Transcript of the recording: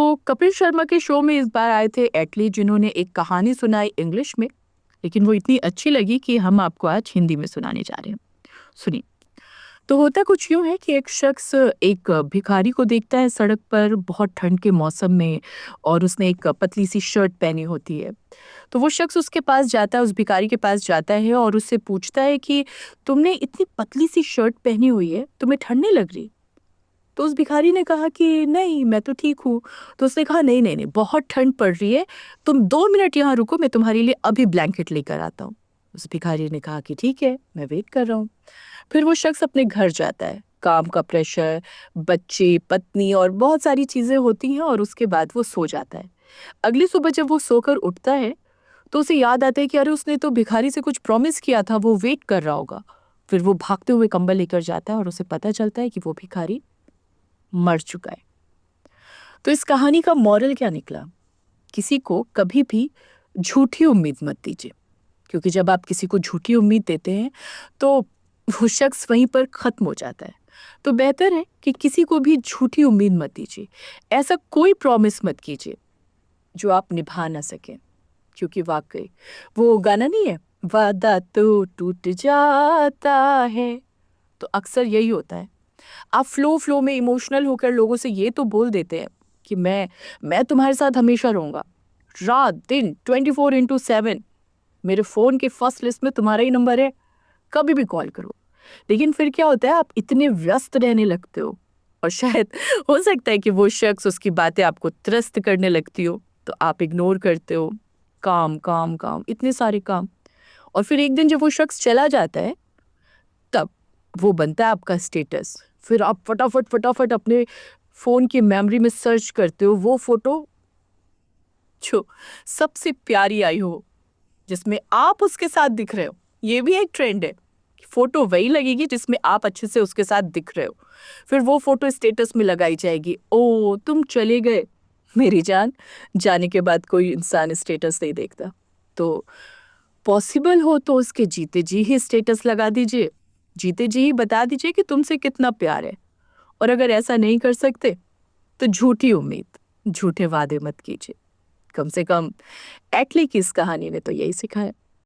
तो कपिल शर्मा के शो में इस बार आए थे एटली, जिन्होंने एक कहानी सुनाई इंग्लिश में, लेकिन वो इतनी अच्छी लगी कि हम आपको आज हिंदी में सुनाने जा रहे हैं। सुनिए। तो होता कुछ यूँ है कि एक शख्स एक भिखारी को देखता है सड़क पर बहुत ठंड के मौसम में, और उसने एक पतली सी शर्ट पहनी होती है। तो वो शख्स उसके पास जाता है, उस भिखारी के पास जाता है और उससे पूछता है कि तुमने इतनी पतली सी शर्ट पहनी हुई है, तुम्हें ठंड नहीं लग रही? तो उस भिखारी ने कहा कि नहीं, मैं तो ठीक हूँ। तो उसने कहा नहीं, नहीं, नहीं, बहुत ठंड पड़ रही है, तुम 2 मिनट यहाँ रुको, मैं तुम्हारे लिए अभी ब्लैंकेट लेकर आता हूँ। उस भिखारी ने कहा कि ठीक है, मैं वेट कर रहा हूँ। फिर वो शख्स अपने घर जाता है। काम का प्रेशर, बच्चे, पत्नी और बहुत सारी चीज़ें होती हैं, और उसके बाद वो सो जाता है। अगली सुबह जब वो सोकर उठता है, तो उसे याद आता है कि अरे उसने तो भिखारी से कुछ प्रॉमिस किया था, वो वेट कर रहा होगा। फिर वो भागते हुए कंबल लेकर जाता है और उसे पता चलता है कि वो भिखारी मर चुका है। तो इस कहानी का मॉरल क्या निकला? किसी को कभी भी झूठी उम्मीद मत दीजिए, क्योंकि जब आप किसी को झूठी उम्मीद देते हैं, तो वो शख्स वहीं पर खत्म हो जाता है। तो बेहतर है कि किसी को भी झूठी उम्मीद मत दीजिए। ऐसा कोई प्रॉमिस मत कीजिए जो आप निभा ना सकें, क्योंकि वाकई वो गाना नहीं है, वादा तो टूट जाता है, तो अक्सर यही होता है। आप फ्लो में इमोशनल होकर लोगों से ये तो बोल देते हैं कि मैं तुम्हारे साथ हमेशा रहूंगा, रात दिन 24/7 मेरे फ़ोन के फर्स्ट लिस्ट में तुम्हारा ही नंबर है, कभी भी कॉल करो। लेकिन फिर क्या होता है, आप इतने व्यस्त रहने लगते हो, और शायद हो सकता है कि वो शख्स, उसकी बातें आपको त्रस्त करने लगती हो, तो आप इग्नोर करते हो। काम, काम, काम, इतने सारे काम। और फिर एक दिन जब वो शख्स चला जाता है, तब वो बनता है आपका स्टेटस। फिर आप फटाफट अपने फ़ोन की मेमोरी में सर्च करते हो वो फ़ोटो जो सबसे प्यारी आई हो, जिसमें आप उसके साथ दिख रहे हो। ये भी एक ट्रेंड है कि फ़ोटो वही लगेगी जिसमें आप अच्छे से उसके साथ दिख रहे हो। फिर वो फ़ोटो स्टेटस में लगाई जाएगी। ओह! तुम चले गए। मेरी जान, जाने के बाद कोई इंसान स्टेटस नहीं देखता। तो पॉसिबल हो तो उसके जीते जी ही स्टेटस लगा दीजिए। जीते जी ही बता दीजिए कि तुमसे कितना प्यार है। और अगर ऐसा नहीं कर सकते, तो झूठी उम्मीद, झूठे वादे मत कीजिए। कम से कम एटली की इस कहानी ने तो यही सिखाया।